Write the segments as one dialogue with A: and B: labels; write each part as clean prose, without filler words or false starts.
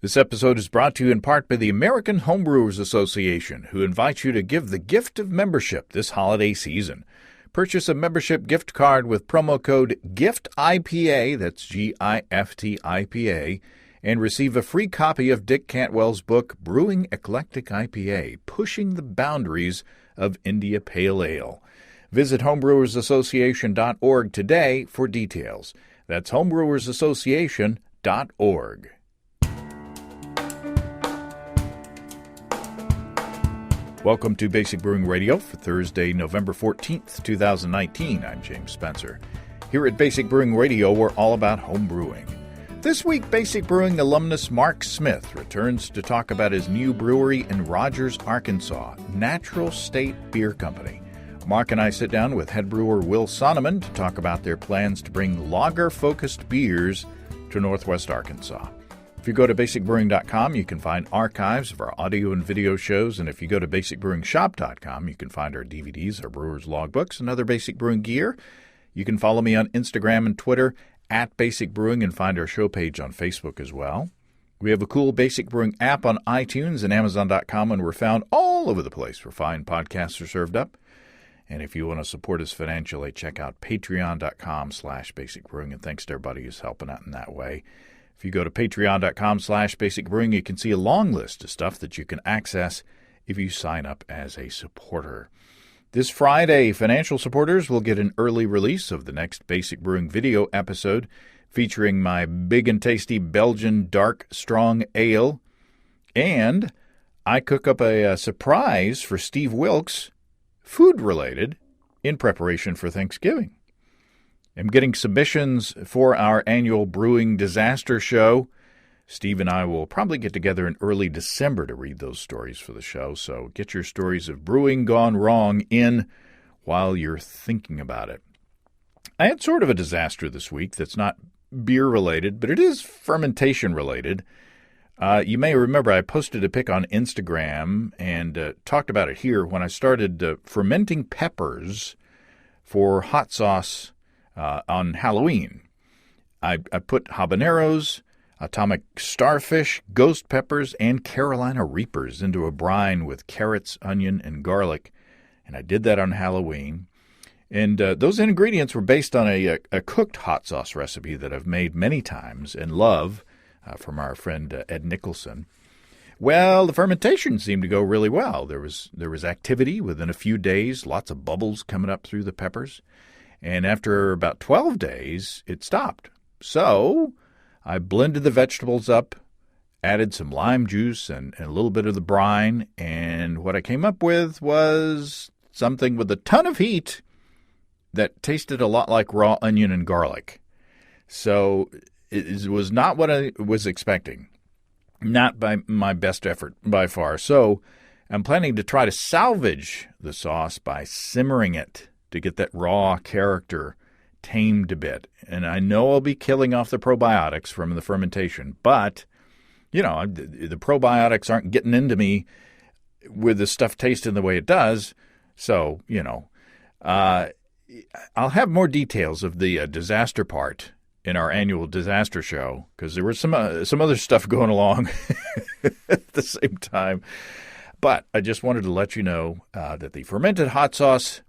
A: This episode is brought to you in part by the American Homebrewers Association, who invites you to give the gift of membership this holiday season. Purchase a membership gift card with promo code GIFTIPA, that's GIFTIPA, and receive a free copy of Dick Cantwell's book, Brewing Eclectic IPA, Pushing the Boundaries of India Pale Ale. Visit homebrewersassociation.org today for details. That's homebrewersassociation.org. Welcome to Basic Brewing Radio for Thursday, November 14th, 2019. I'm James Spencer. Here at Basic Brewing Radio, we're all about home brewing. This week, Basic Brewing alumnus Mark Smith returns to talk about his new brewery in Rogers, Arkansas, Natural State Beer Company. Mark and I sit down with Head Brewer Will Sonneman to talk about their plans to bring lager-focused beers to Northwest Arkansas. If you go to basicbrewing.com, you can find archives of our audio and video shows, and if you go to basicbrewingshop.com, you can find our DVDs, our brewer's logbooks, and other Basic Brewing gear. You can follow me on Instagram and Twitter at Basic Brewing and find our show page on Facebook as well. We have a cool Basic Brewing app on iTunes and Amazon.com, and we're found all over the place where fine podcasts are served up. And if you want to support us financially, check out patreon.com/basicbrewing, and thanks to everybody who's helping out in that way. If you go to patreon.com/basicbrewing, you can see a long list of stuff that you can access if you sign up as a supporter. This Friday, financial supporters will get an early release of the next Basic Brewing video episode featuring my big and tasty Belgian dark strong ale. And I cook up a surprise for Steve Wilkes, food-related, in preparation for Thanksgiving. I'm getting submissions for our annual Brewing Disaster Show. Steve and I will probably get together in early December to read those stories for the show, so get your stories of brewing gone wrong in while you're thinking about it. I had sort of a disaster this week that's not beer-related, but it is fermentation-related. You may remember I posted a pic on Instagram and talked about it here when I started fermenting peppers for hot sauce on Halloween. I put habaneros, atomic starfish, ghost peppers, and Carolina Reapers into a brine with carrots, onion, and garlic, and I did that on Halloween. And those ingredients were based on a cooked hot sauce recipe that I've made many times and love from our friend Ed Nicholson. Well, the fermentation seemed to go really well. There was activity within a few days, lots of bubbles coming up through the peppers. And after about 12 days, it stopped. So I blended the vegetables up, added some lime juice and a little bit of the brine, and what I came up with was something with a ton of heat that tasted a lot like raw onion and garlic. So it was not what I was expecting. Not by my best effort by far. So I'm planning to try to salvage the sauce by simmering it to get that raw character tamed a bit. And I know I'll be killing off the probiotics from the fermentation, but, you know, the probiotics aren't getting into me with the stuff tasting the way it does. So, you know, I'll have more details of the disaster part in our annual disaster show, because there was some other stuff going along at the same time. But I just wanted to let you know that the fermented hot sauce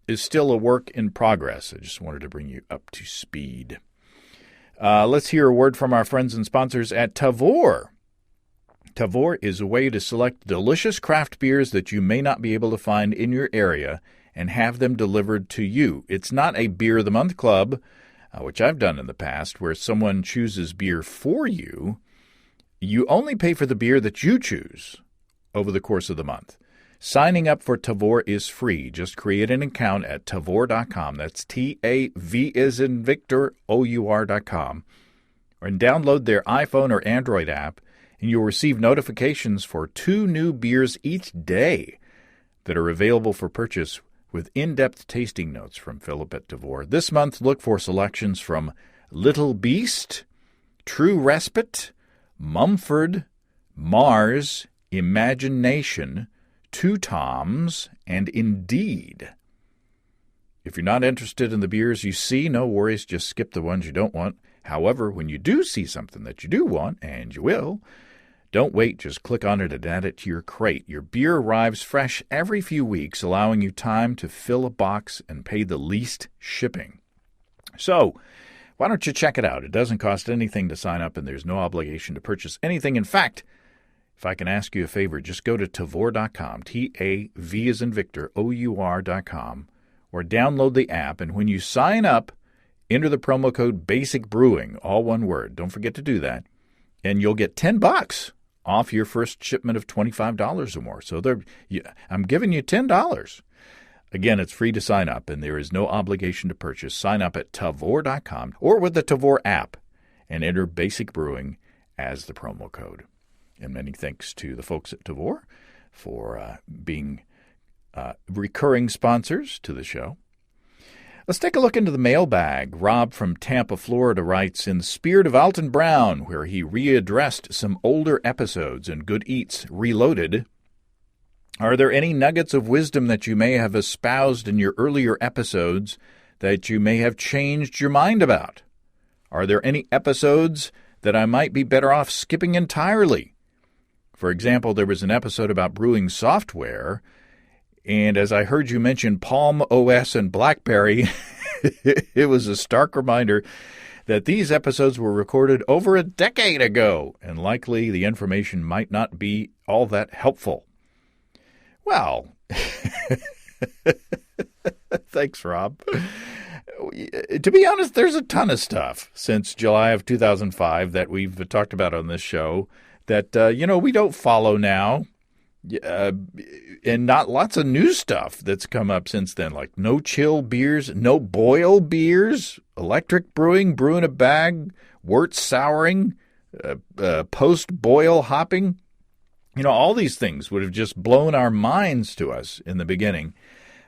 A: is still a work in progress. I just wanted to bring you up to speed. Let's hear a word from our friends and sponsors at Tavour. Tavour is a way to select delicious craft beers that you may not be able to find in your area and have them delivered to you. It's not a Beer of the Month club, which I've done in the past, where someone chooses beer for you. You only pay for the beer that you choose over the course of the month. Signing up for Tavour is free. Just create an account at Tavour.com. That's T-A-V as in Victor, O-U-R.com. And download their iPhone or Android app, and you'll receive notifications for 2 new beers each day that are available for purchase with in-depth tasting notes from Philip at Tavour. This month, look for selections from Little Beast, True Respite, Mumford, Mars, Imagination, Two Toms, and Indeed. If you're not interested in the beers you see, no worries, just skip the ones you don't want. However, when you do see something that you do want, and you will, don't wait, just click on it and add it to your crate. Your beer arrives fresh every few weeks, allowing you time to fill a box and pay the least shipping. So, why don't you check it out? It doesn't cost anything to sign up, and there's no obligation to purchase anything. In fact, if I can ask you a favor, just go to Tavour.com, T-A-V as in Victor, O-U-R.com, or download the app, and when you sign up, enter the promo code Basic Brewing, all one word. Don't forget to do that, and you'll get $10 off your first shipment of $25 or more. So I'm giving you $10. Again, it's free to sign up, and there is no obligation to purchase. Sign up at Tavour.com or with the Tavour app and enter Basic Brewing as the promo code. And many thanks to the folks at Tavour for being recurring sponsors to the show. Let's take a look into the mailbag. Rob from Tampa, Florida writes, in the spirit of Alton Brown, where he readdressed some older episodes in Good Eats Reloaded, are there any nuggets of wisdom that you may have espoused in your earlier episodes that you may have changed your mind about? Are there any episodes that I might be better off skipping entirely? For example, there was an episode about brewing software, and as I heard you mention Palm OS and BlackBerry, it was a stark reminder that these episodes were recorded over a decade ago, and likely the information might not be all that helpful. Well, thanks, Rob. To be honest, there's a ton of stuff since July of 2005 that we've talked about on this show that, we don't follow now. And not lots of new stuff that's come up since then, like no chill beers, no boil beers, electric brewing, brew in a bag, wort souring, post-boil hopping. All these things would have just blown our minds to us in the beginning.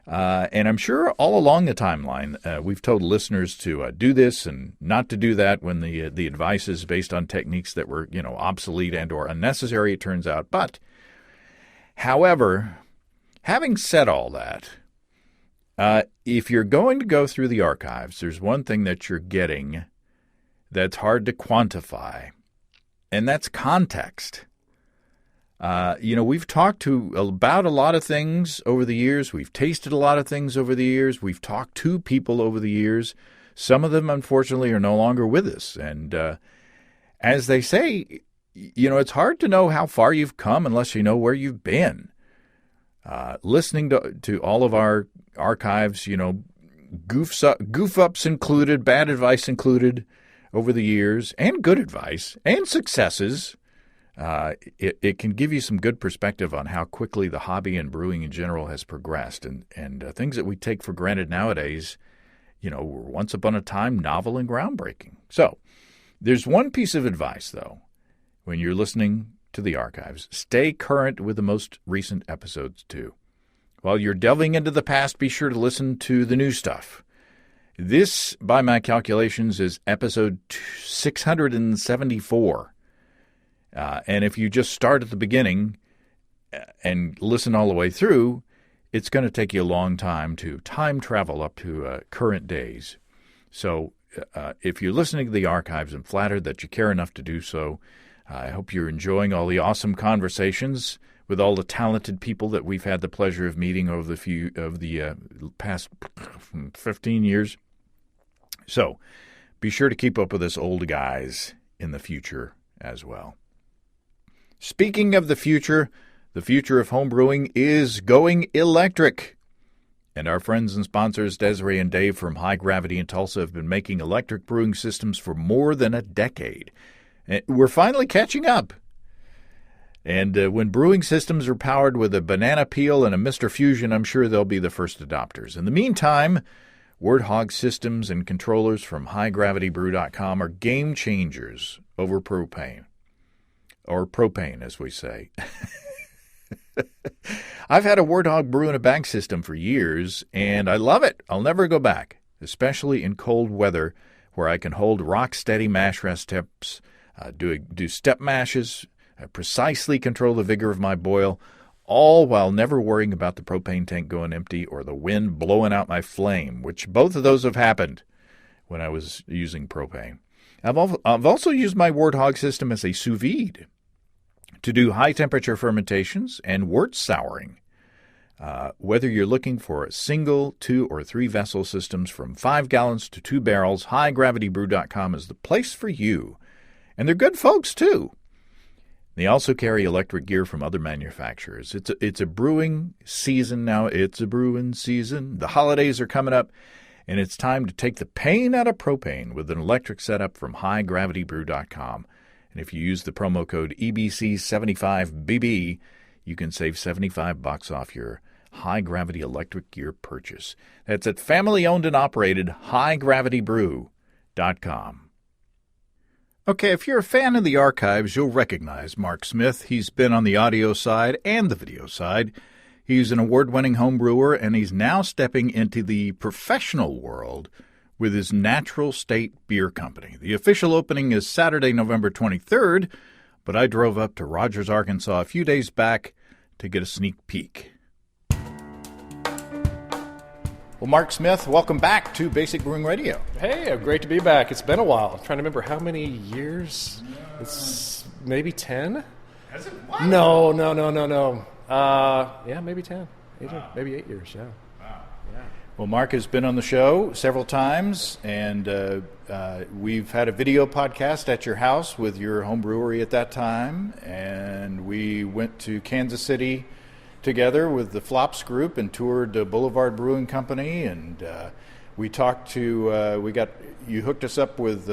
A: And I'm sure all along the timeline, we've told listeners to do this and not to do that when the advice is based on techniques that were, obsolete and or unnecessary, it turns out. But, however, having said all that, if you're going to go through the archives, there's one thing that you're getting that's hard to quantify, and that's context. We've talked about a lot of things over the years. We've tasted a lot of things over the years. We've talked to people over the years. Some of them, unfortunately, are no longer with us. And as they say, it's hard to know how far you've come unless you know where you've been. Listening to all of our archives, goof-ups included, bad advice included over the years, and good advice, and successes. It can give you some good perspective on how quickly the hobby and brewing in general has progressed. And things that we take for granted nowadays, were once upon a time novel and groundbreaking. So there's one piece of advice, though, when you're listening to the archives. Stay current with the most recent episodes, too. While you're delving into the past, be sure to listen to the new stuff. This, by my calculations, is episode 674. And if you just start at the beginning and listen all the way through, it's going to take you a long time to time travel up to current days. So if you're listening to the archives, I'm flattered that you care enough to do so. I hope you're enjoying all the awesome conversations with all the talented people that we've had the pleasure of meeting over the past 15 years. So be sure to keep up with us old guys in the future as well. Speaking of the future of homebrewing is going electric. And our friends and sponsors, Desiree and Dave from High Gravity in Tulsa, have been making electric brewing systems for more than a decade. And we're finally catching up. And when brewing systems are powered with a banana peel and a Mr. Fusion, I'm sure they'll be the first adopters. In the meantime, Warthog systems and controllers from HighGravityBrew.com are game changers over propane. Or propane, as we say. I've had a Warthog brew in a bag system for years, and I love it. I'll never go back, especially in cold weather where I can hold rock-steady mash rest temps, do step mashes, precisely control the vigor of my boil, all while never worrying about the propane tank going empty or the wind blowing out my flame, which both of those have happened when I was using propane. I've also used my Warthog system as a sous vide to do high-temperature fermentations and wort souring. Whether you're looking for single, 2, or 3 vessel systems from 5 gallons to 2 barrels, HighGravityBrew.com is the place for you. And they're good folks, too. They also carry electric gear from other manufacturers. It's a brewing season now. It's a brewing season. The holidays are coming up, and it's time to take the pain out of propane with an electric setup from HighGravityBrew.com. And if you use the promo code EBC75BB, you can save $75 off your high-gravity electric gear purchase. That's at family-owned and operated HighGravityBrew.com. Okay, if you're a fan of the archives, you'll recognize Mark Smith. He's been on the audio side and the video side. He's an award-winning home brewer, and he's now stepping into the professional world with his Natural State Beer Company. The official opening is Saturday, November 23rd, but I drove up to Rogers, Arkansas a few days back to get a sneak peek. Well, Mark Smith, welcome back to Basic Brewing Radio.
B: Hey, great to be back. It's been a while. I'm trying to remember how many years. It's maybe 10?
A: Has it? What?
B: No. Yeah, maybe 10. Maybe 8 years, yeah.
A: Wow. Yeah. Well, Mark has been on the show several times, and we've had a video podcast at your house with your home brewery at that time, and we went to Kansas City together with the Flops group and toured Boulevard Brewing Company, and we talked to you hooked us up with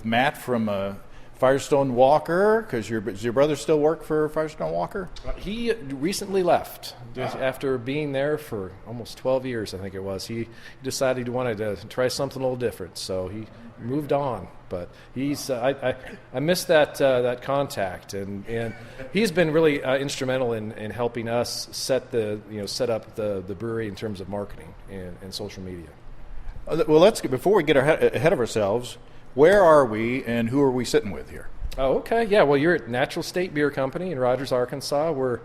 A: Matt from Firestone Walker, because does your brother still work for Firestone Walker?
B: He recently left after being there for almost 12 years, I think it was. He decided he wanted to try something a little different, so he moved on. But he's I missed that contact, and he's been really instrumental in helping us set up the brewery in terms of marketing and social media.
A: Well, before we get ahead of ourselves, where are we and who are we sitting with here?
B: Oh, okay. Yeah, well, you're at Natural State Beer Company in Rogers, Arkansas. We're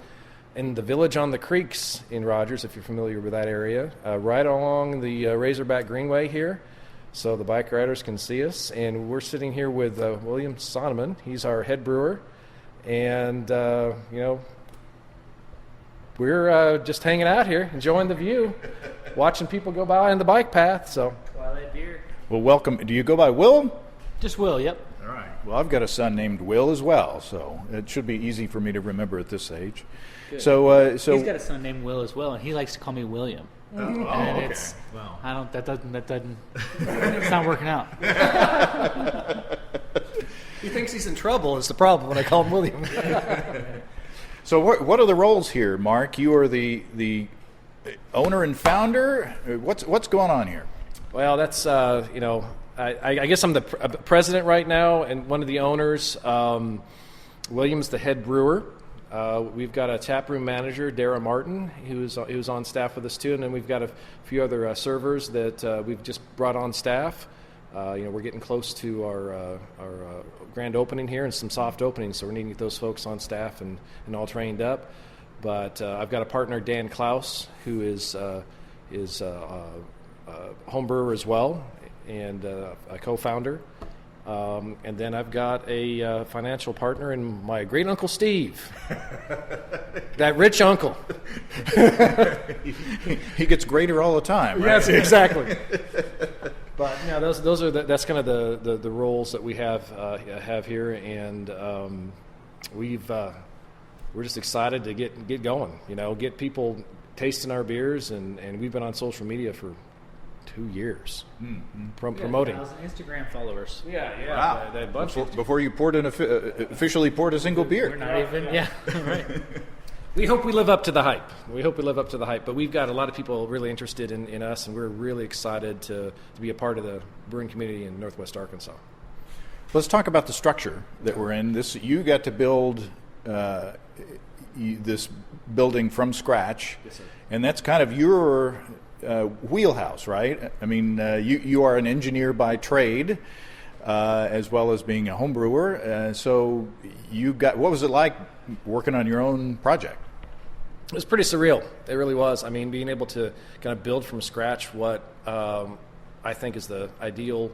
B: in the Village on the Creeks in Rogers, if you're familiar with that area, right along the Razorback Greenway here, so the bike riders can see us. And we're sitting here with William Sonneman. He's our head brewer. And, we're just hanging out here, enjoying the view, watching people go by on the bike path. So,
C: Twilight Beer.
A: Well, welcome. Do you go by Will?
C: Just Will, yep.
A: All right. Well, I've got a son named Will as well, so it should be easy for me to remember at this age.
C: Good.
A: So
C: he's got a son named Will as well, and he likes to call me William.
A: And
C: okay.
A: It's
C: it's not working out.
B: he thinks he's in trouble is the problem when I call him William.
A: So what are the roles here, Mark? You are the owner and founder. What's going on here?
B: Well, that's I guess I'm the president right now and one of the owners. William's the head brewer. We've got a taproom manager, Dara Martin, who's on staff with us too, and then we've got a few other servers that we've just brought on staff. We're getting close to our grand opening here and some soft openings, so we're needing to get those folks on staff and all trained up. But I've got a partner, Dan Klaus, who is a home brewer as well, and a co-founder. And then I've got a financial partner in my great uncle Steve, that rich uncle.
A: He gets greater all the time, right?
B: Yes, exactly. But that's kind of the roles that we have here, and we're just excited to get going. Get people tasting our beers, and we've been on social media for 2 years promoting.
C: 1,000 Instagram followers.
B: Yeah.
A: Wow.
B: That bunch
A: Before you officially poured a single beer.
C: We're not even. Yeah. Right.
B: We hope we live up to the hype. But we've got a lot of people really interested in us, and we're really excited to be a part of the brewing community in Northwest Arkansas.
A: Let's talk about the structure that we're in. You got to build this building from scratch,
B: yes, sir.
A: And that's kind of your wheelhouse, right? I mean, you are an engineer by trade, as well as being a home brewer. So what was it like working on your own project?
B: It was pretty surreal. It really was. I mean, being able to kind of build from scratch what I think is the ideal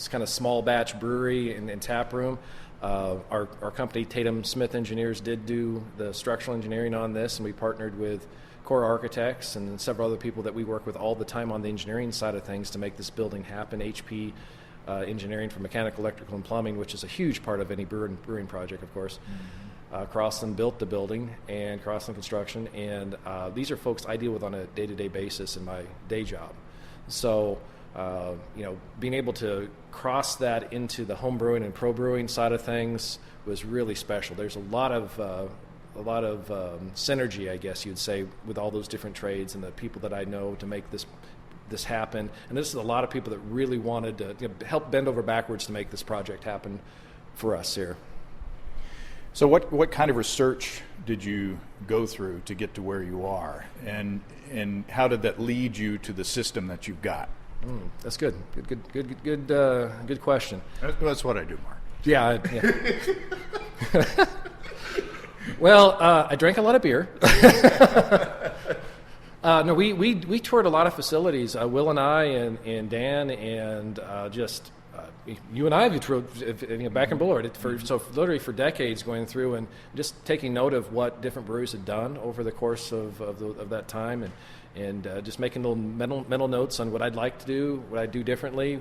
B: kind of small batch brewery and tap room. Our company, Tatum Smith Engineers, did do the structural engineering on this, and we partnered with Core Architects and several other people that we work with all the time on the engineering side of things to make this building happen. HP Engineering for mechanical, electrical, and plumbing, which is a huge part of any brewing project, of course. Crossland built the building, and Crossland Construction, and these are folks I deal with on a day-to-day basis in my day job. So, being able to cross that into the home brewing and pro brewing side of things was really special. There's a lot of synergy, I guess you'd say, with all those different trades and the people that I know to make this happen. And this is a lot of people that really wanted to help bend over backwards to make this project happen for us here.
A: So what kind of research did you go through to get to where you are, and how did that lead you to the system that you've got?
B: That's good. Good question.
A: That's what I do, Mark.
B: Yeah. Well, I drank a lot of beer. No, we toured a lot of facilities. Will and I and Dan and you and I have toured back in Bullard so literally for decades, going through and just taking note of what different breweries had done over the course of that time, and just making little mental notes on what I'd like to do, what I'd do differently,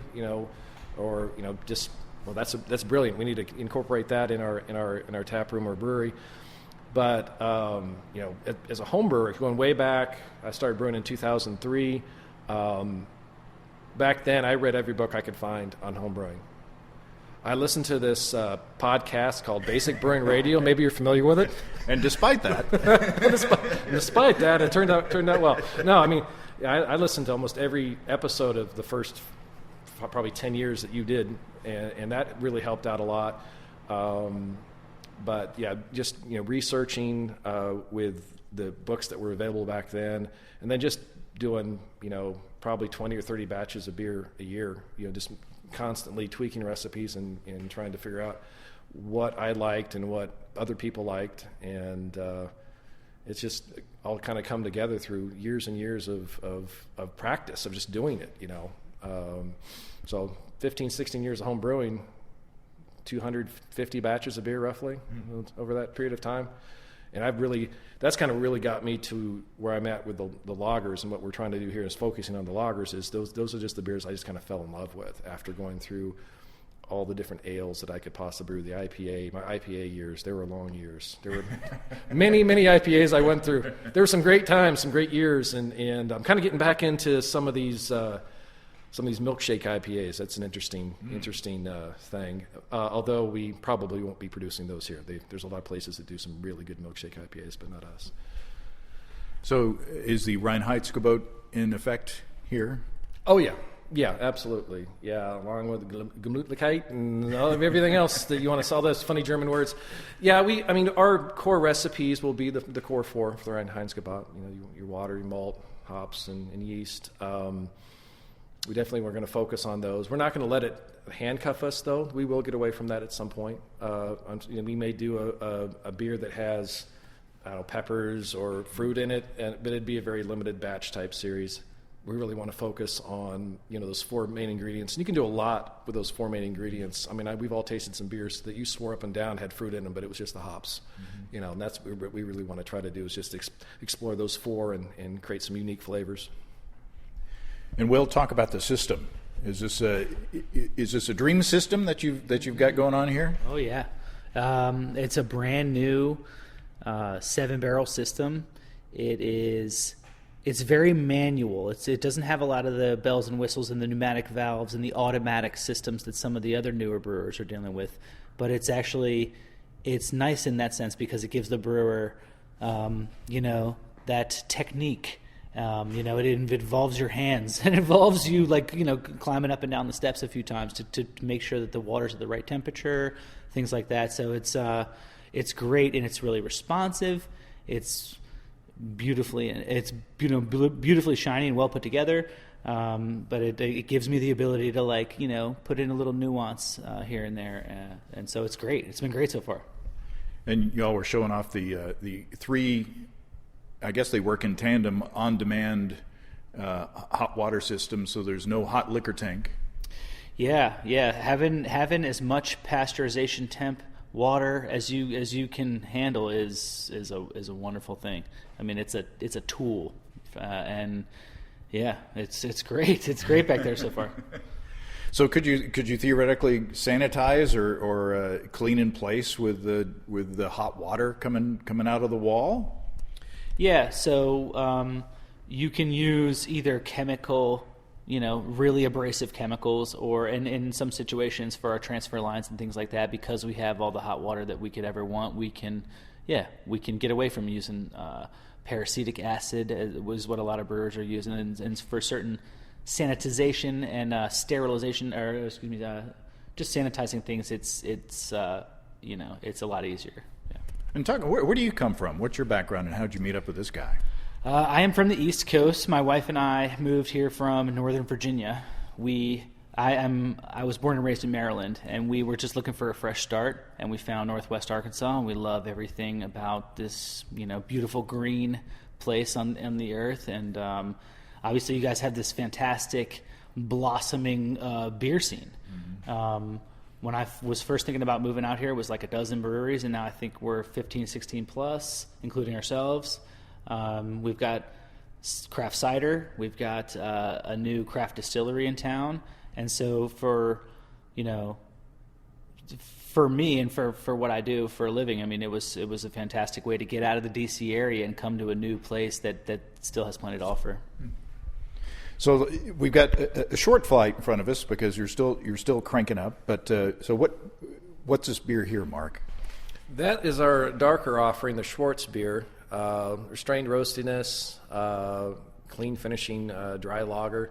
B: that's brilliant. We need to incorporate that in our tap room or brewery. But as a home brewer, going way back, I started brewing in 2003. Back then, I read every book I could find on home brewing. I listened to this podcast called Basic Brewing Radio. Maybe you're familiar with it.
A: And despite that,
B: despite that, it turned out well. No, I mean, I listened to almost every episode of the first probably 10 years that you did, and that really helped out a lot. But yeah, just researching with the books that were available back then, and then just doing probably 20 or 30 batches of beer a year. Just constantly tweaking recipes and trying to figure out what I liked and what other people liked, and it's just all kind of come together through years and years of practice of just doing it. So 15, 16 years of home brewing. 250 batches of beer roughly over that period of time, and that's kind of really got me to where I'm at with the lagers, and what we're trying to do here is focusing on the lagers. Is those are just the beers I just kind of fell in love with after going through all the different ales that I could possibly brew. My IPA years, they were long years. There were many IPAs I went through. There were some great times, some great years, and I'm kind of getting back into some of these milkshake IPAs. That's an interesting thing. Although we probably won't be producing those here. There's a lot of places that do some really good milkshake IPAs, but not us.
A: So is the Reinheitsgebot in effect here?
B: Oh yeah, absolutely. Yeah, along with Gemütlichkeit and everything else that you want to sell those funny German words. Yeah, our core recipes will be the core four for the Reinheitsgebot. Your water, your malt, hops, and yeast. We definitely were going to focus on those. We're not going to let it handcuff us, though. We will get away from that at some point. We may do a beer that has, peppers or fruit in it, but it'd be a very limited batch type series. We really want to focus on those four main ingredients, and you can do a lot with those four main ingredients. We've all tasted some beers that you swore up and down had fruit in them, but it was just the hops. And that's what we really want to try to do is just explore those four and create some unique flavors.
A: And we'll talk about the system. Is this a dream system that you've got going on here?
C: Oh yeah, it's a brand new 7-barrel system. It's very manual. It doesn't have a lot of the bells and whistles and the pneumatic valves and the automatic systems that some of the other newer brewers are dealing with. But it's nice in that sense because it gives the brewer, that technique. It involves your hands. It involves you, climbing up and down the steps a few times to make sure that the water's at the right temperature, things like that. So it's great, and it's really responsive. It's beautifully shiny and well put together. But it gives me the ability to put in a little nuance here and there, and so it's great. It's been great so far.
A: And y'all were showing off the three. I guess they work in tandem, on-demand hot water system, so there's no hot liquor tank.
C: Yeah. Having as much pasteurization temp water as you can handle is a wonderful thing. I mean, it's a tool, and yeah, it's great. It's great back there so far.
A: So could you theoretically sanitize or clean in place with the hot water coming out of the wall?
C: Yeah. So you can use either chemical, really abrasive chemicals, or in some situations for our transfer lines and things like that, because we have all the hot water that we could ever want, we can get away from using peracetic acid, was what a lot of brewers are using, and for certain sanitization and sterilization, or just sanitizing things, it's a lot easier. Yeah.
A: And where do you come from? What's your background, and how did you meet up with this guy?
C: I am from the East Coast. My wife and I moved here from Northern Virginia. I was born and raised in Maryland, and we were just looking for a fresh start, and we found Northwest Arkansas, and we love everything about this, beautiful green place on the earth. And obviously, you guys have this fantastic blossoming beer scene. Mm-hmm. When I was first thinking about moving out here, it was like a dozen breweries, and now I think we're 15, 16 plus, including ourselves. We've got craft cider. We've got a new craft distillery in town. And so for me and for what I do for a living, I mean, it was a fantastic way to get out of the D.C. area and come to a new place that still has plenty to offer.
A: So we've got a short flight in front of us because you're still cranking up. But so what's this beer here, Mark?
B: That is our darker offering, the Schwartz beer. Restrained roastiness, clean finishing, dry lager,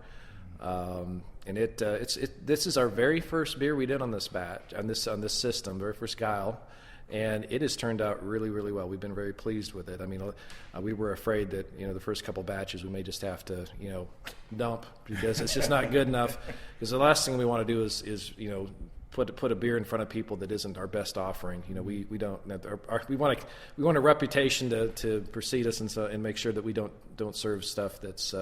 B: and this is our very first beer we did on this batch, on this system, very first guile, and it has turned out really, really well. We've been very pleased with it. I mean, we were afraid that the first couple batches we may just have to dump because it's just not good enough. Because the last thing we want to do is put a beer in front of people that isn't our best offering. We don't. We want a reputation to precede us, and make sure that we don't serve stuff that's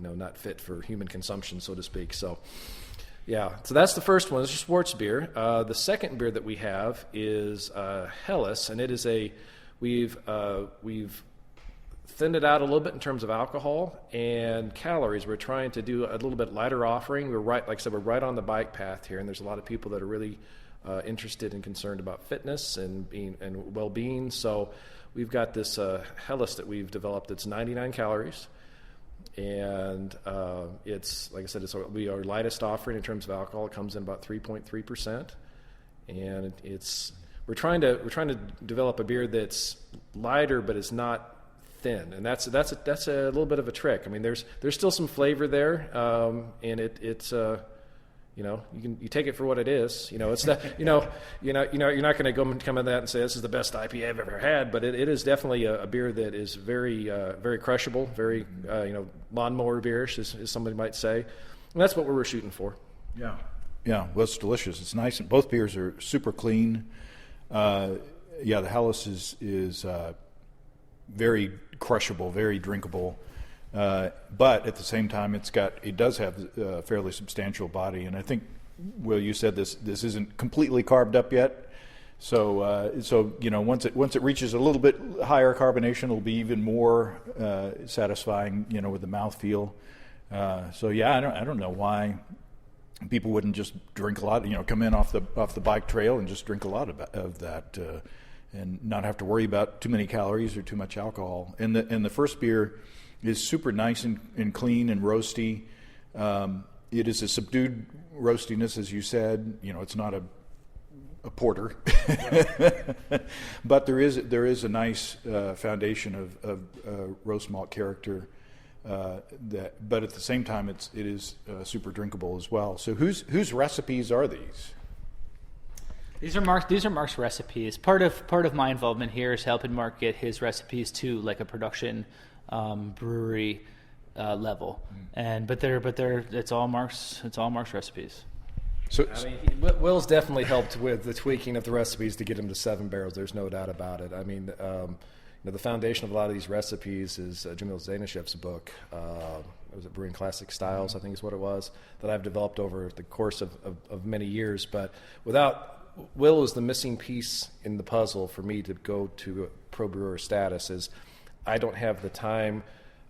B: not fit for human consumption, so to speak. So, yeah. So that's the first one. This is Schwartz beer. The second beer that we have is Helles, and it is we've thinned it out a little bit in terms of alcohol and calories. We're trying to do a little bit lighter offering. Like I said, we're right on the bike path here, and there's a lot of people that are really interested and concerned about fitness and well-being. So we've got this Helles that we've developed that's 99 calories, and it's, like I said, it's our lightest offering in terms of alcohol. It comes in about 3.3%, and we're trying to develop a beer that's lighter, but it's not thin, and that's a little bit of a trick. I mean, there's still some flavor there, and it's you take it for what it is. It's not you're not going to come in that and say this is the best IPA I've ever had, but it is definitely a beer that is very very crushable, very lawnmower beerish, as somebody might say, and that's what we were shooting for.
A: Yeah. Well, it's delicious. It's nice, and both beers are super clean. The Helles is very crushable, very drinkable, but at the same time, it does have a fairly substantial body. And I think, Will, you said this isn't completely carved up yet, so once it reaches a little bit higher carbonation, it'll be even more satisfying, with the mouthfeel. I don't know why people wouldn't just drink a lot, come in off the bike trail and just drink a lot of that. And not have to worry about too many calories or too much alcohol. And the first beer is super nice and clean and roasty. It is a subdued roastiness, as you said. It's not a porter, but there is a nice foundation of roast malt character. But at the same time, it is super drinkable as well. So whose recipes are these?
C: These are Mark's recipes. Part of my involvement here is helping Mark get his recipes to like a production brewery level, but it's all Mark's recipes.
B: So Will's definitely helped with the tweaking of the recipes to get him to 7 barrels. There's no doubt about it. I mean, the foundation of a lot of these recipes is Jamil Zainashev's book. Was it Brewing Classic Styles, I think is what it was, that I've developed over the course of many years. But Will is the missing piece in the puzzle for me to go to pro brewer status. Is I don't have the time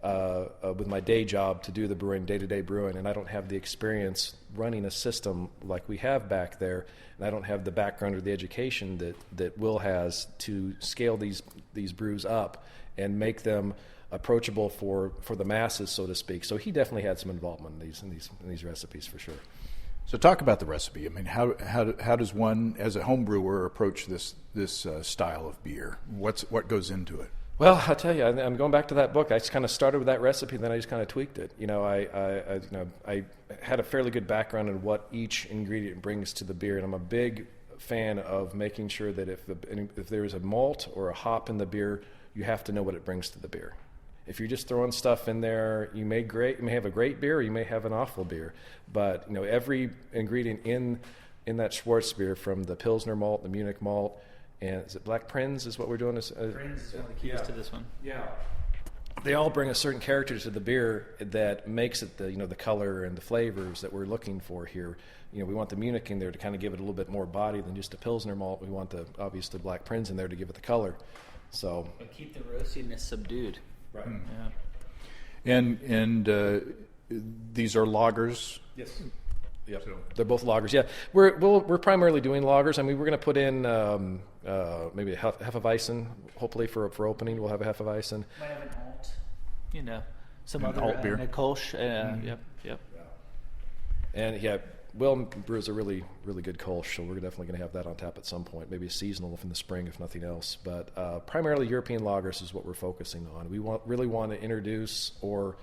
B: with my day job to do the brewing, day-to-day brewing, and I don't have the experience running a system like we have back there, and I don't have the background or the education that Will has to scale these brews up and make them approachable for the masses, so to speak. So he definitely had some involvement in these recipes for sure.
A: So talk about the recipe. I mean, how does one, as a home brewer, approach this style of beer? What goes into it?
B: Well, I'll tell you, I'm going back to that book. I just kind of started with that recipe, then I just kind of tweaked it. I had a fairly good background in what each ingredient brings to the beer, and I'm a big fan of making sure that if there is a malt or a hop in the beer, you have to know what it brings to the beer. If you're just throwing stuff in there, you may have a great beer, or you may have an awful beer. But every ingredient in that Schwartz beer, from the Pilsner malt, the Munich malt, and is it Black Prinz is what we're doing?
C: Prinz is one of the keys to this one.
B: Yeah. They all bring a certain character to the beer that makes it the color and the flavors that we're looking for here. We want the Munich in there to kind of give it a little bit more body than just a Pilsner malt. We want obviously Black Prinz in there to give it the color. So
C: but keep the roastiness subdued.
B: Right.
C: Yeah.
A: And these are lagers.
B: Yes. Yep. So they're both lagers. Yeah. We're primarily doing lagers. I mean, we're going to put in maybe a Hefeweizen. Hopefully for opening, we'll have a Hefeweizen.
C: Might have an alt. Some
A: an
C: other
A: alt beer.
C: A Kolsch. Yep.
B: Yeah. And Will brews a really, really good Kolsch, so we're definitely going to have that on tap at some point. Maybe a seasonal in the spring, if nothing else. But primarily European lagers is what we're focusing on. We really want to introduce, or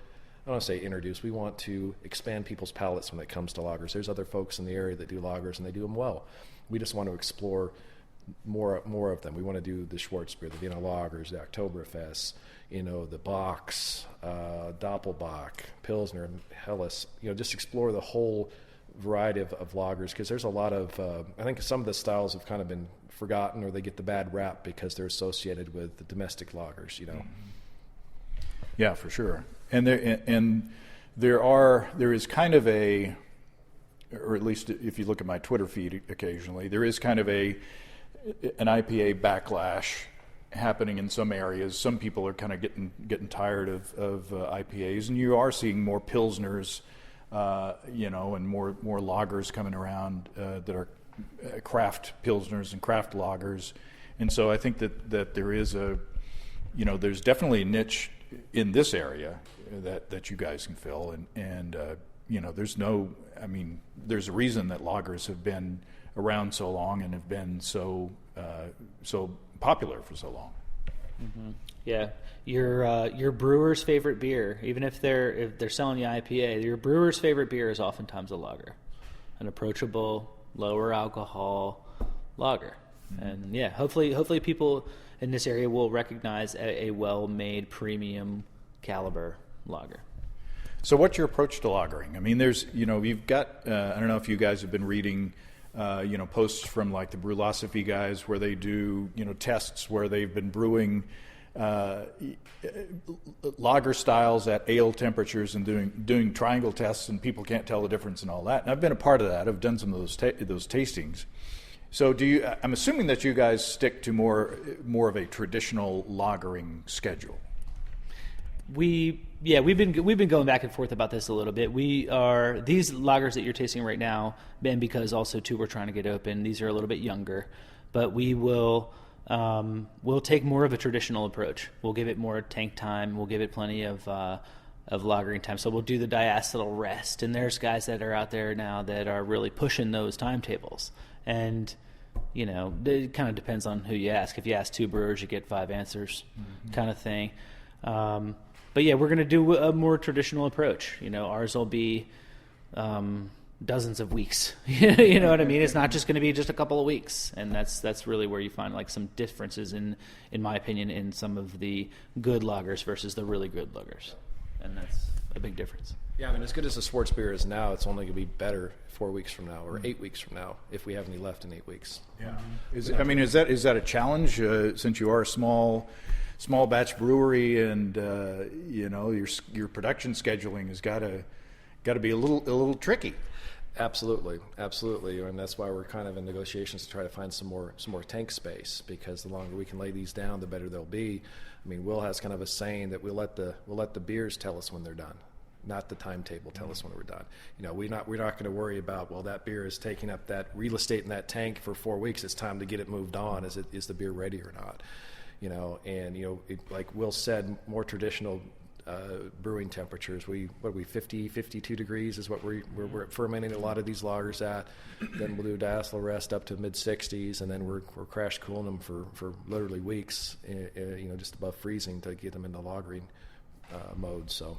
B: I don't want to say introduce, we want to expand people's palates when it comes to lagers. There's other folks in the area that do lagers, and they do them well. We just want to explore more of them. We want to do the Schwartz beer, the Vienna lagers, the Oktoberfest, the Box, Doppelbock, Pilsner, Helles. Just explore the whole variety of lagers, because there's a lot of I think some of the styles have kind of been forgotten, or they get the bad rap because they're associated with the domestic lagers.
A: Yeah, for sure. And there is kind of a, or at least if you look at my Twitter feed occasionally, there is kind of an IPA backlash happening in some areas. Some people are kind of getting tired of IPAs, and you are seeing more Pilsners, and more lagers coming around that are craft Pilsners and craft lagers. And so I think that there is there's definitely a niche in this area that you guys can fill, and there's a reason that lagers have been around so long and have been so popular for so long.
C: Mm-hmm. Yeah, your brewer's favorite beer, even if they're selling you IPA, your brewer's favorite beer is oftentimes a lager, an approachable, lower alcohol lager. Mm-hmm. And yeah, hopefully people in this area will recognize a well-made premium caliber lager.
A: So what's your approach to lagering? I mean, there's, you've got, I don't know if you guys have been reading, posts from like the Brewlosophy guys where they do, tests where they've been brewing lager styles at ale temperatures and doing triangle tests, and people can't tell the difference and all that. And I've been a part of that. I've done some of those tastings. So I'm assuming that you guys stick to more of a traditional lagering schedule.
C: We've been going back and forth about this a little bit. These lagers that you're tasting right now, and because also too we're trying to get open, these are a little bit younger, but we'll take more of a traditional approach. We'll give it more tank time. We'll give it plenty of lagering time. So we'll do the diacetyl rest, and there's guys that are out there now that are really pushing those timetables. And it kind of depends on who you ask. If you ask 2 brewers, you get 5 answers, kind of thing. But yeah, we're going to do a more traditional approach. Ours will be dozens of weeks. You know what I mean? It's not just going to be just a couple of weeks, and that's really where you find like some differences in my opinion, in some of the good lagers versus the really good lagers, and that's a big difference.
B: Yeah, I mean, as good as the Schwartz beer is now, it's only going to be better 4 weeks from now or 8 weeks from now if we have any left in 8 weeks.
A: Yeah. Is that a challenge since you are a small small batch brewery, and your production scheduling has got to be a little tricky.
B: Absolutely, and that's why we're kind of in negotiations to try to find some more tank space, because the longer we can lay these down, the better they'll be. I mean, Will has kind of a saying that we'll let the beers tell us when they're done, not the timetable tell us when we're done. We're not going to worry about, well, that beer is taking up that real estate in that tank for 4 weeks. It's time to get it moved on. Is the beer ready or not? Like Will said, more traditional brewing temperatures. 52 degrees is what we're fermenting a lot of these lagers at. Then we'll do diacetyl rest up to mid 60s, and then we're crash cooling them for literally weeks, just above freezing to get them into lagering mode. So.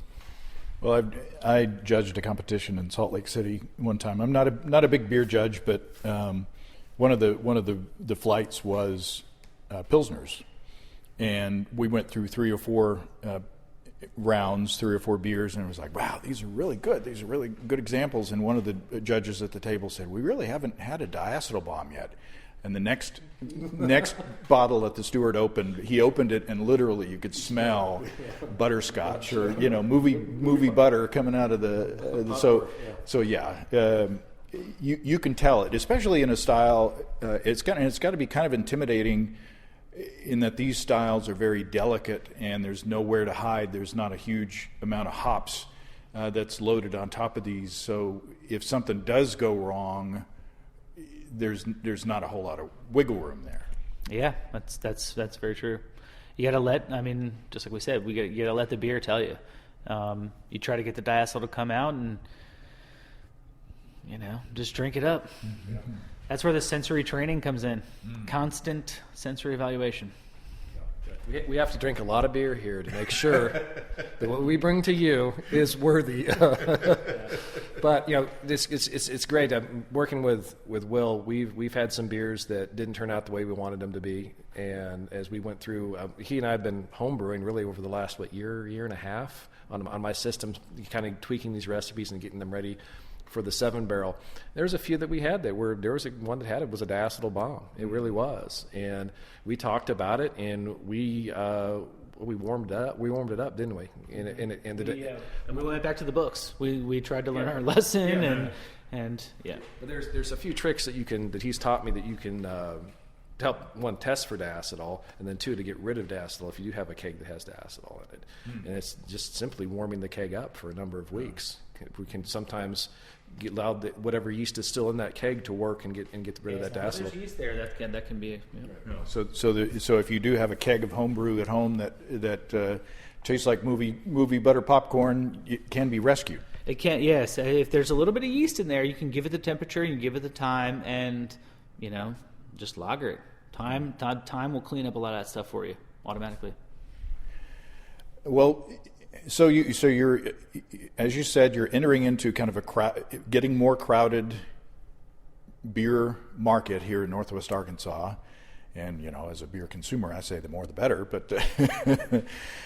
A: Well, I judged a competition in Salt Lake City one time. I'm not a big beer judge, but one of the flights was Pilsners, and we went through 3 or 4 rounds, 3 or 4 beers, and it was like, wow, these are really good. These are really good examples. And one of the judges at the table said, we really haven't had a diacetyl bomb yet. And the next bottle that the steward opened, he opened it, and literally you could smell butterscotch or movie butter coming out of you can tell it, especially in a style. It's got to be kind of intimidating, in that these styles are very delicate and there's nowhere to hide. There's not a huge amount of hops that's loaded on top of these. So if something does go wrong, there's not a whole lot of wiggle room there.
C: Yeah, that's very true. You got to just like we said, you got to let the beer tell you. You try to get the diacetyl to come out, and just drink it up. Mm-hmm. That's where the sensory training comes in. Constant sensory evaluation.
B: We have to drink a lot of beer here to make sure that what we bring to you is worthy. But it's great. Working with Will, we've had some beers that didn't turn out the way we wanted them to be, and as we went through, he and I have been home brewing really over the last year and a half on my system, kind of tweaking these recipes and getting them ready for the 7-barrel. There's a few that we had there was one that had it was a diacetyl bomb. It really was, and we talked about it, and we warmed it up. We warmed it up, didn't we? And
C: we went back to the books. We tried to learn our lesson, and yeah.
B: But there's a few tricks that he's taught me that you can help, one, test for diacetyl, and then 2, to get rid of diacetyl if you do have a keg that has diacetyl in it. And it's just simply warming the keg up for a number of weeks. We can sometimes allow whatever yeast is still in that keg to work and get rid of that diacetyl.
C: There's yeast there that can be.
A: So if you do have a keg of homebrew at home that tastes like movie butter popcorn, it can be rescued.
C: It can, yes. If there's a little bit of yeast in there, you can give it the temperature, you can give it the time, and just lager it. Time will clean up a lot of that stuff for you automatically.
A: Well, so you're, as you said, you're entering into kind of getting more crowded beer market here in Northwest Arkansas, and as a beer consumer, I say the more the better. But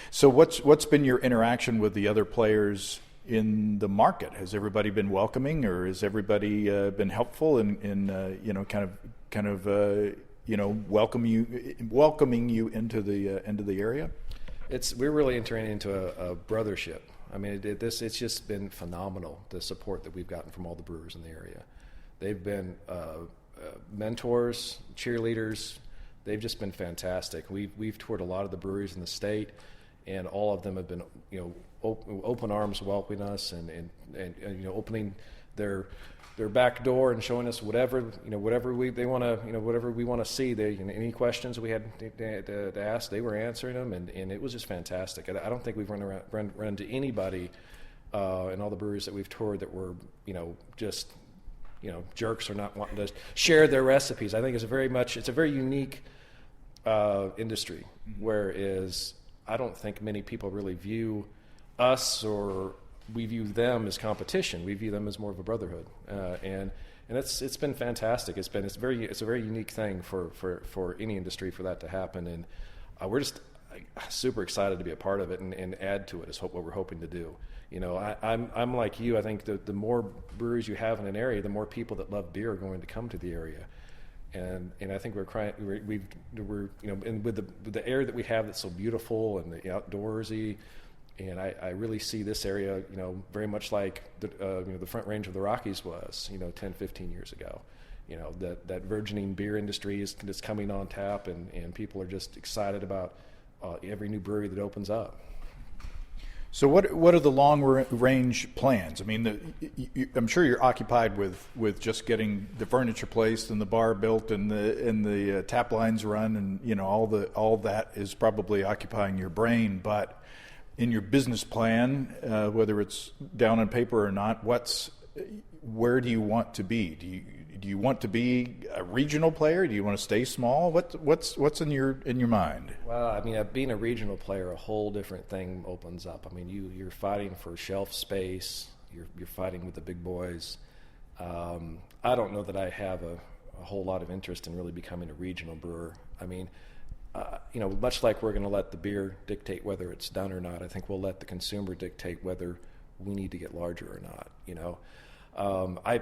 A: so what's been your interaction with the other players in the market? Has everybody been welcoming, or has everybody been helpful in welcoming you into the area?
B: We're really entering into a brothership. I mean, it's just been phenomenal, the support that we've gotten from all the brewers in the area. They've been mentors, cheerleaders. They've just been fantastic. We've toured a lot of the breweries in the state, and all of them have been open arms welcoming us and opening their back door and showing us whatever we want to see. Any questions we had to ask, they were answering them, and it was just fantastic. I don't think we've run into anybody in all the breweries that we've toured that were just jerks or not wanting to share their recipes. I think it's a very unique industry, whereas I don't think many people really view us, or we view them as competition. We view them as more of a brotherhood, and it's been fantastic. It's a very unique thing for any industry for that to happen, and we're just super excited to be a part of it and add to it is what we're hoping to do. I'm like you. I think the more breweries you have in an area, the more people that love beer are going to come to the area, and I think we're and with the air that we have that's so beautiful and the outdoorsy, and I really see this area, very much like the Front Range of the Rockies was, 10, 15 years ago. That burgeoning beer industry is coming on tap, and people are just excited about every new brewery that opens up.
A: So what are the long range plans? I mean, I'm sure you're occupied with just getting the furniture placed and the bar built and the tap lines run, and all that is probably occupying your brain. But in your business plan, whether it's down on paper or not, where do you want to be? Do you want to be a regional player? Do you want to stay small? What's in your mind?
B: Well, I mean, being a regional player, a whole different thing opens up. I mean, you're fighting for shelf space. You're fighting with the big boys. I don't know that I have a whole lot of interest in really becoming a regional brewer. I mean, much like we're going to let the beer dictate whether it's done or not, I think we'll let the consumer dictate whether we need to get larger or not.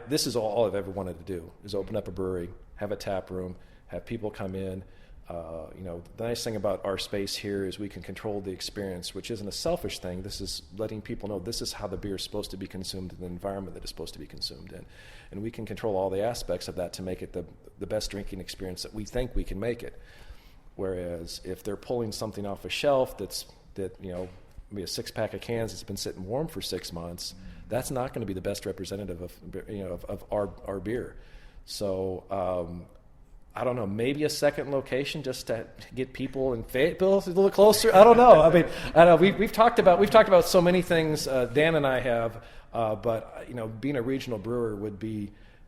B: This is all I've ever wanted to do, is open up a brewery, have a tap room, have people come in. The nice thing about our space here is we can control the experience, which isn't a selfish thing. This is letting people know this is how the beer is supposed to be consumed in the environment that it's supposed to be consumed in. And we can control all the aspects of that to make it the best drinking experience that we think we can make it. Whereas if they're pulling something off a shelf maybe a 6-pack of cans that's been sitting warm for 6 months, that's not going to be the best representative of our beer. So I don't know, maybe a second location just to get people in Fayetteville a little closer. I don't know. I mean, I know we've talked about so many things. Dan and I have, but being a regional brewer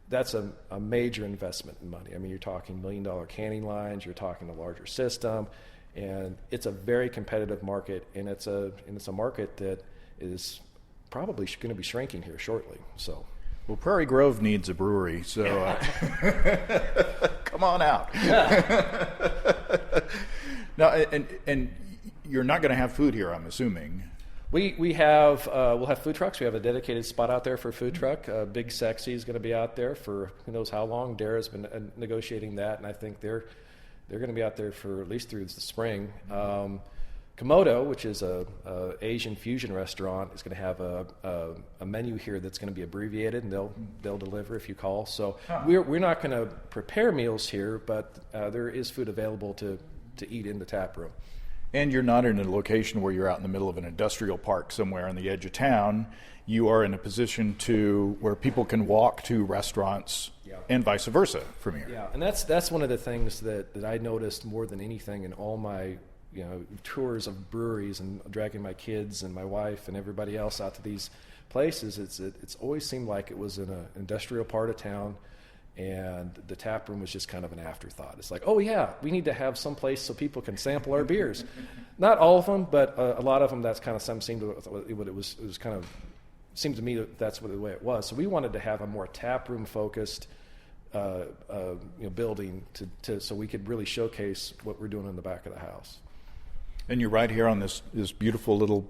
B: that's a major investment in money. I mean, you're talking $1 million canning lines. You're talking a larger system. And it's a very competitive market, and it's a market that is probably going to be shrinking here shortly. So,
A: well, Prairie Grove needs a brewery, so come on out. Now, and you're not going to have food here, I'm assuming.
B: We'll have food trucks. We have a dedicated spot out there for a food truck. Big Sexy is going to be out there for who knows how long. Dara's been negotiating that, and I think they're going to be out there for at least through the spring. Komodo, which is a Asian fusion restaurant, is going to have a menu here that's going to be abbreviated, and they'll deliver if you call. So we're not going to prepare meals here, but there is food available to eat in the tap room.
A: And you're not in a location where you're out in the middle of an industrial park somewhere on the edge of town. You are in a position where people can walk to restaurants and vice versa from here.
B: Yeah, and that's one of the things that I noticed more than anything in all my tours of breweries and dragging my kids and my wife and everybody else out to these places. It's always seemed like it was in an industrial part of town, and the tap room was just kind of an afterthought. It's like, oh yeah, we need to have some place so people can sample our beers. Not all of them, but a lot of them. That's kind of some seemed to what it was. It was kind of seemed to me that that's the way it was. So we wanted to have a more tap room focused building so we could really showcase what we're doing in the back of the house.
A: And you're right here on this beautiful little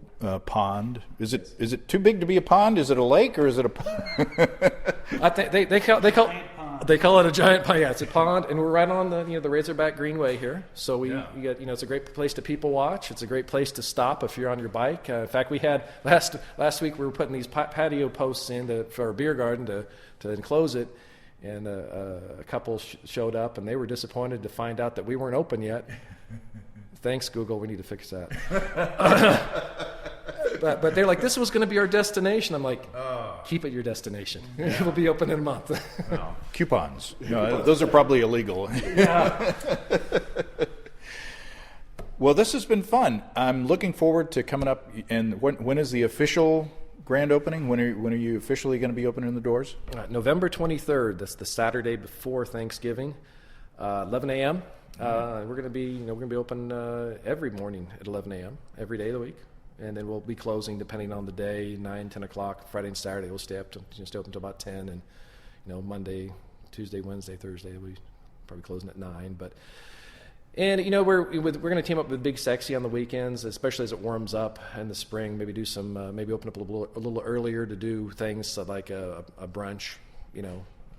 A: pond. Is it too big to be a pond? Is it a lake or is it a pond?
B: I think they call it a giant pond. Yeah, it's a pond, and we're right on the Razorback Greenway here. So you got it's a great place to people watch. It's a great place to stop if you're on your bike. In fact, we had last week we were putting these patio posts in for our beer garden to enclose it, and a couple showed up, and they were disappointed to find out that we weren't open yet. Thanks, Google. We need to fix that. But they're like, this was going to be our destination. I'm like, keep it your destination. It will be open in a month.
A: Wow. Coupons. No, those are probably illegal.
B: Yeah.
A: Well, this has been fun. I'm looking forward to coming up. And when is the official grand opening? When are you officially going to be opening the doors?
B: November 23rd. That's the Saturday before Thanksgiving, 11 a.m. We're going to be open every morning at 11 a.m. every day of the week, and then we'll be closing depending on the day, 9, 10 o'clock. Friday and Saturday we'll stay open until about 10, and Monday, Tuesday, Wednesday, Thursday we probably closing at 9. But we're going to team up with Big Sexy on the weekends, especially as it warms up in the spring. Maybe do some maybe open up a little earlier to do things like a brunch,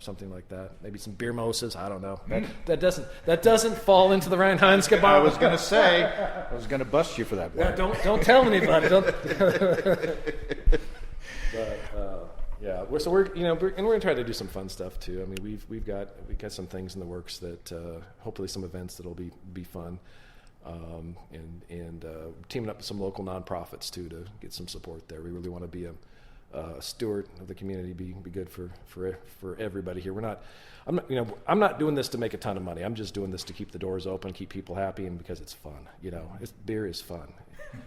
B: something like that. Maybe some beer mimosas. I don't know. That doesn't fall into the Rhein-Heinz kebab.
A: I was going to say, I was going to bust you for that.
B: Yeah, don't tell anybody. Don't. Yeah, we're going to try to do some fun stuff too. I mean, we've got some things in the works that hopefully some events that'll be fun, and teaming up with some local nonprofits too to get some support there. We really want to be a steward of the community, be good for everybody here. I'm not doing this to make a ton of money. I'm just doing this to keep the doors open, keep people happy, and because it's fun. Beer is fun.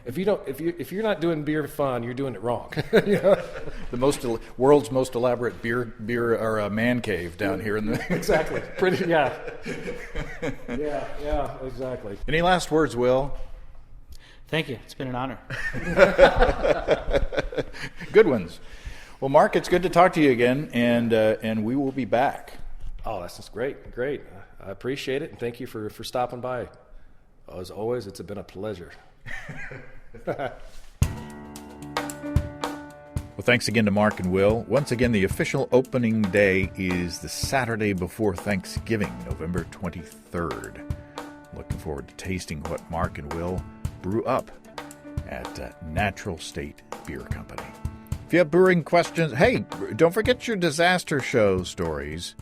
B: If you're not doing beer fun, you're doing it wrong.
A: The world's most elaborate beer or man cave down here in the
B: exactly. Yeah, exactly.
A: Any last words, Will?
C: Thank you. It's been an honor.
A: Good ones. Well, Mark, it's good to talk to you again, and we will be back.
B: Oh, that's just great. I appreciate it, and thank you for stopping by. As always, it's been a pleasure.
A: Well, thanks again to Mark and Will. Once again, the official opening day is the Saturday before Thanksgiving, November 23rd. Looking forward to tasting what Mark and Will brew up at Natural State Beer Company. If you have brewing questions, hey, don't forget your disaster show stories.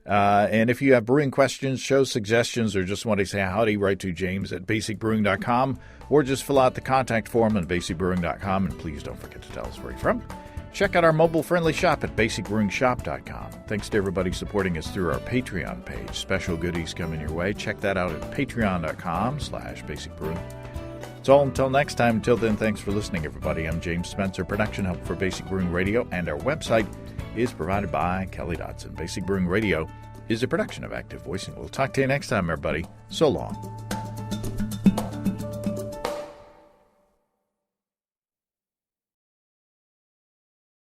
A: And if you have brewing questions, show suggestions, or just want to say howdy, write to James at basicbrewing.com, or just fill out the contact form on basicbrewing.com, and please don't forget to tell us where you're from. Check out our mobile-friendly shop at basicbrewingshop.com. Thanks to everybody supporting us through our Patreon page. Special goodies coming your way. Check that out at patreon.com/basicbrewing. That's all until next time. Until then, thanks for listening, everybody. I'm James Spencer, production help for Basic Brewing Radio, and our website is provided by Kelly Dodson. Basic Brewing Radio is a production of Active Voicing. We'll talk to you next time, everybody. So long.